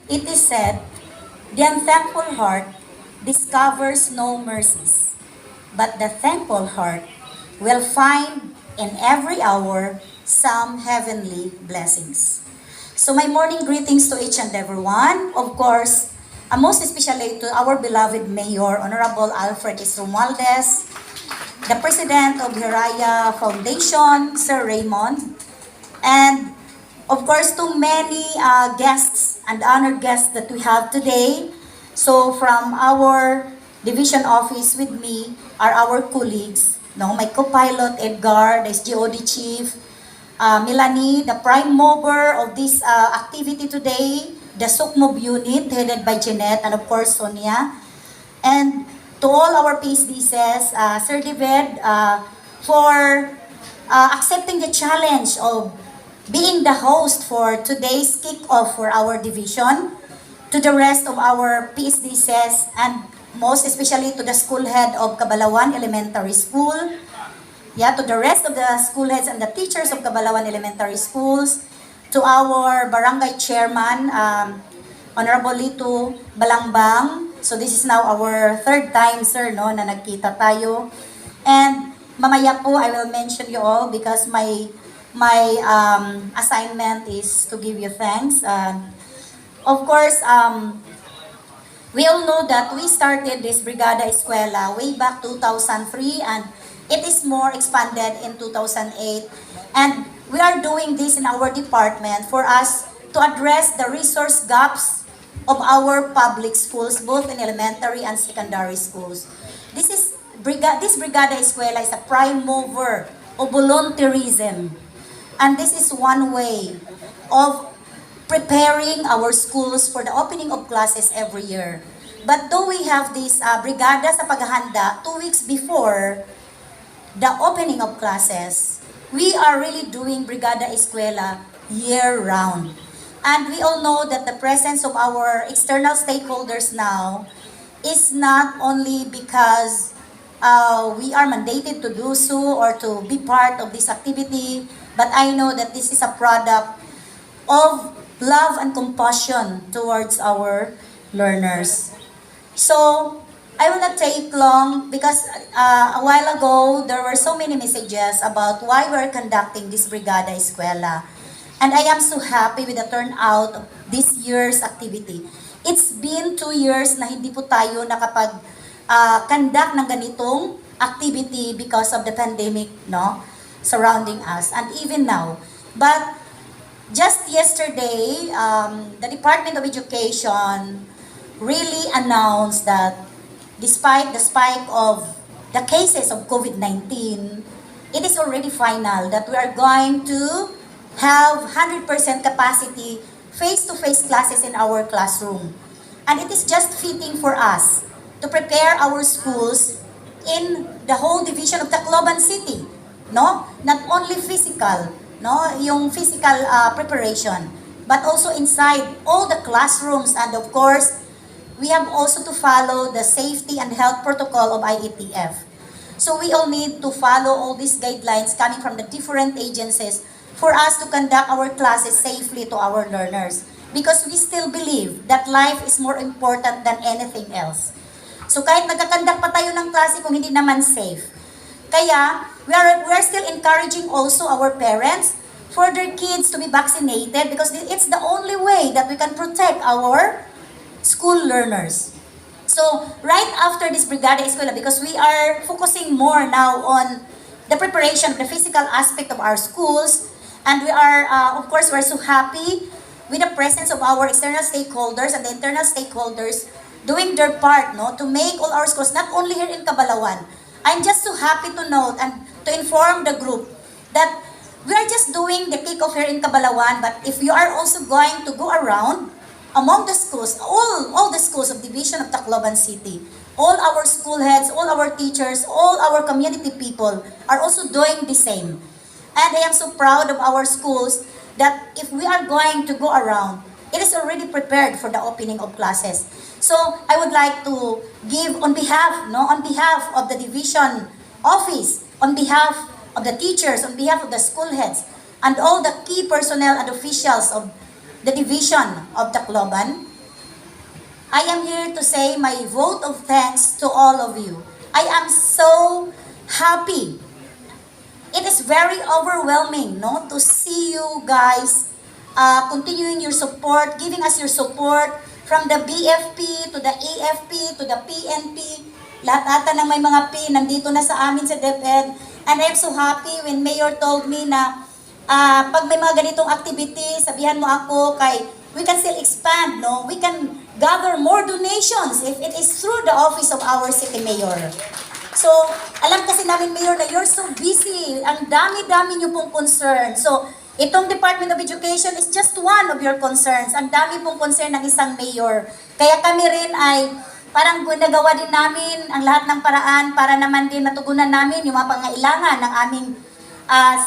It is said, the unthankful heart discovers no mercies, but the thankful heart will find in every hour some heavenly blessings. So my morning greetings to each and everyone. Of course, most especially to our beloved Mayor, Honorable Alfred S. Romualdez, the President of Hiraya Foundation, Sir Raymond, and of course to many guests and honored guests that we have today. So from our division office with me are our colleagues, no, my co-pilot Edgar, the SGOD chief, Melanie, the prime mover of this activity today, the SOCMOB unit headed by Jeanette, and of course Sonia. And to all our PSDCs, Sir David, for accepting the challenge of being the host for today's kick-off for our division, to the rest of our PSDCs, and most especially to the school head of Cabalawan Elementary School, to the rest of the school heads and the teachers of Cabalawan Elementary Schools, to our barangay chairman, Honorable Lito Balangbang. So this is now our third time, sir, no, na nagkita tayo. And mamaya po, I will mention you all because my assignment is to give you thanks. Of course, we all know that we started this Brigada Eskwela way back 2003, and it is more expanded in 2008. And we are doing this in our department for us to address the resource gaps of our public schools, both in elementary and secondary schools. This Brigada Eskwela is a prime mover of volunteerism. And this is one way of preparing our schools for the opening of classes every year. But though we have this brigada sa paghahanda 2 weeks before the opening of classes, we are really doing Brigada Eskwela year-round. And we all know that the presence of our external stakeholders now is not only because we are mandated to do so or to be part of this activity, but I know that this is a product of love and compassion towards our learners. So, I will not take long because a while ago, there were so many messages about why we're conducting this Brigada Eskwela. And I am so happy with the turnout of this year's activity. It's been 2 years na hindi po tayo conduct ng ganitong activity because of the pandemic, no, surrounding us, and even now. But just yesterday, the Department of Education really announced that despite the spike of the cases of COVID-19, it is already final that we are going to have 100% capacity face-to-face classes in our classroom. And it is just fitting for us to prepare our schools in the whole division of Tacloban City, no? Not only physical, no, yung physical preparation, but also inside all the classrooms. And of course, we have also to follow the safety and health protocol of IETF. So we all need to follow all these guidelines coming from the different agencies for us to conduct our classes safely to our learners. Because we still believe that life is more important than anything else. So kahit nagkakandak pa tayo ng klase kung hindi naman safe. Kaya, we are still encouraging also our parents for their kids to be vaccinated because it's the only way that we can protect our school learners. So, right after this Brigada Eskwela, because we are focusing more now on the preparation of the physical aspect of our schools, and we are, of course, we're so happy with the presence of our external stakeholders and the internal stakeholders doing their part, no, to make all our schools, not only here in Cabalawan. I'm just so happy to note and to inform the group that we are just doing the kickoff here in Cabalawan, but if you are also going to go around among the schools, all the schools of Division of Tacloban City, all our school heads, all our teachers, all our community people are also doing the same. And I am so proud of our schools that if we are going to go around, it is already prepared for the opening of classes. So I would like to give on behalf of the division office, on behalf of the teachers, on behalf of the school heads, and all the key personnel and officials of the division of Tacloban, I am here to say my vote of thanks to all of you. I am so happy. It is very overwhelming, no, to see you guys continuing your support, giving us your support from the BFP to the AFP to the PNP. Lahat ata ng may mga P nandito na sa amin sa DepEd. And I'm so happy when Mayor told me na pag may mga ganitong activity, sabihan mo ako kay we can still expand, no? We can gather more donations if it is through the office of our city mayor. So, alam kasi namin, Mayor, na you're so busy. Ang dami-dami niyo pong concern. So, itong Department of Education is just one of your concerns. Ang dami pong concern ng isang mayor. Kaya kami rin ay parang nagawa din namin ang lahat ng paraan para naman din matugunan namin yung mga pangailangan ng aming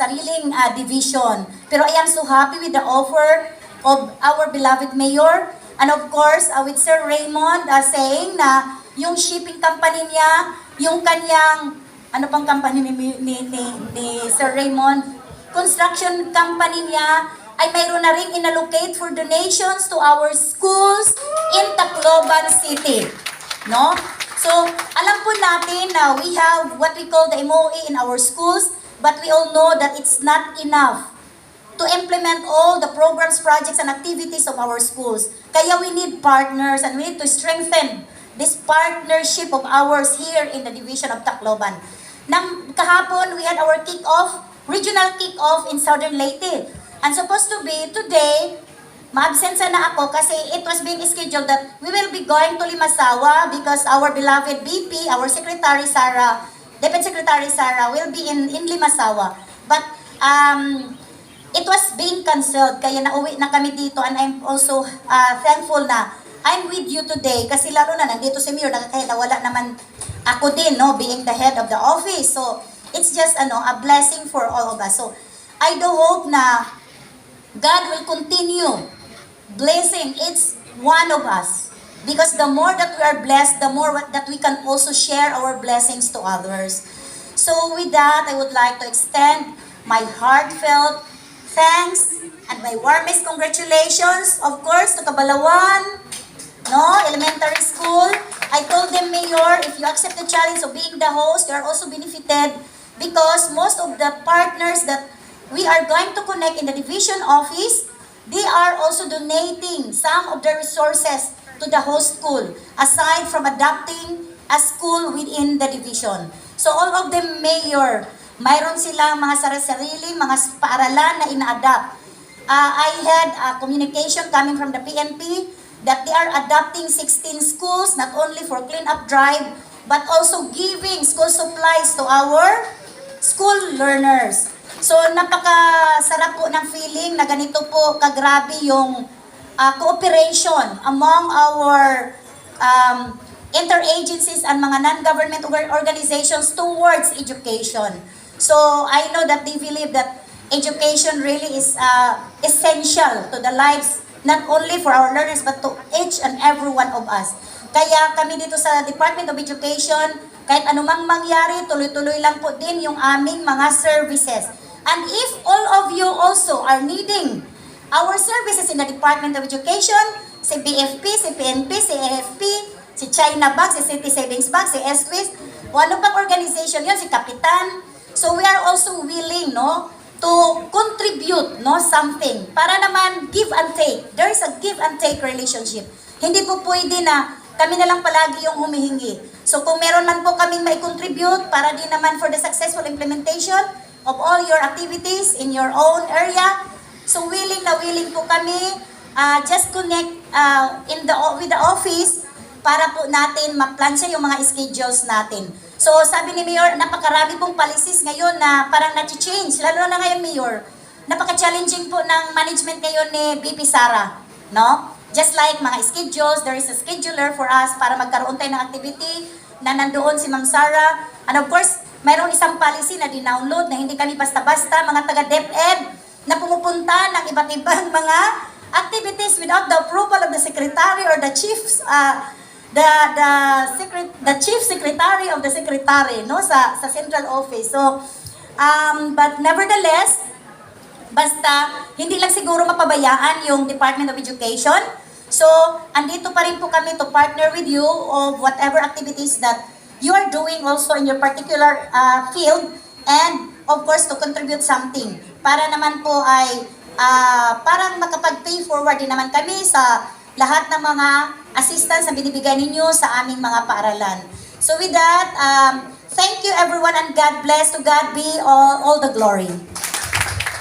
sariling division. Pero I am so happy with the offer of our beloved mayor. And of course, with Sir Raymond saying na yung shipping company niya, yung kanyang, ano pang company ni Sir Raymond, construction company niya, ay mayroon na rin inallocate for donations to our schools in Tacloban City. No? So, alam po natin na we have what we call the MOA in our schools, but we all know that it's not enough to implement all the programs, projects, and activities of our schools. Kaya we need partners and we need to strengthen this partnership of ours here in the division of Tacloban. Kahapon, we had our kick-off, regional kick-off in Southern Leyte. And supposed to be today, ma-absent na ako kasi it was being scheduled that we will be going to Limasawa because our beloved BP, our Secretary Sara, Deputy Secretary Sara, will be in Limasawa. But it was being canceled, kaya nauwi na kami dito, and I'm also thankful na I'm with you today kasi lalo na nandito si Mayor, kaya wala naman ako din, no, being the head of the office. So, it's just a blessing for all of us. So, I do hope na God will continue blessing each one of us. Because the more that we are blessed, the more that we can also share our blessings to others. So with that, I would like to extend my heartfelt thanks and my warmest congratulations, of course, to Cabalawan, no, elementary school. I told them, Mayor, if you accept the challenge of being the host, you are also benefited because most of the partners that we are going to connect in the division office, they are also donating some of their resources to the host school, aside from adopting a school within the division. So all of them, Mayor, mayroon silang mga sarili, mga paaralan na ina-adapt. I had a communication coming from the PNP that they are adopting 16 schools, not only for clean-up drive, but also giving school supplies to our school learners. So, napakasarap po ng feeling na ganito po kagrabe yung cooperation among our interagencies and mga non-government organizations towards education. So, I know that they believe that education really is essential to the lives, not only for our learners, but to each and every one of us. Kaya kami dito sa Department of Education, kahit anumang mangyari, tuloy-tuloy lang po din yung aming mga services. And if all of you also are needing our services in the Department of Education, si BFP, si PNP, si AFP, si China Bank, si City Savings Bank, si Eskwela, o ano pang organization yun, si Kapitan. So we are also willing, no, to contribute, no, something para naman give and take. There is a give and take relationship. Hindi po pwede na kami na lang palagi yung humihingi. So kung meron man po kaming mai-contribute para din naman for the successful implementation of all your activities in your own area, so willing na willing po kami, just connect with the office para po natin ma-plansya yung mga schedules natin. So sabi ni Mayor, napakarami pong policies ngayon na parang na-change, lalo na ngayon, Mayor. Napaka-challenging po ng management ngayon ni BP Sara, no? Just like mga schedules, there is a scheduler for us para magkaroon tayo ng activity na nandoon si Ma'am Sara. And of course, mayroong isang policy na dinownload na hindi kami basta-basta mga taga-DepEd na pumupunta ng iba't ibang mga activities without the approval of the secretary or the chief chief secretary of the secretary, no, sa central office. So but nevertheless, basta hindi lang siguro mapabayaan yung Department of Education. So, andito pa rin po kami to partner with you of whatever activities that you are doing also in your particular field, and of course to contribute something para naman po ay parang makapag-pay forward din naman kami sa lahat ng mga assistance na binibigay ninyo sa aming mga paaralan. So with that, thank you everyone and God bless. To God be all the glory.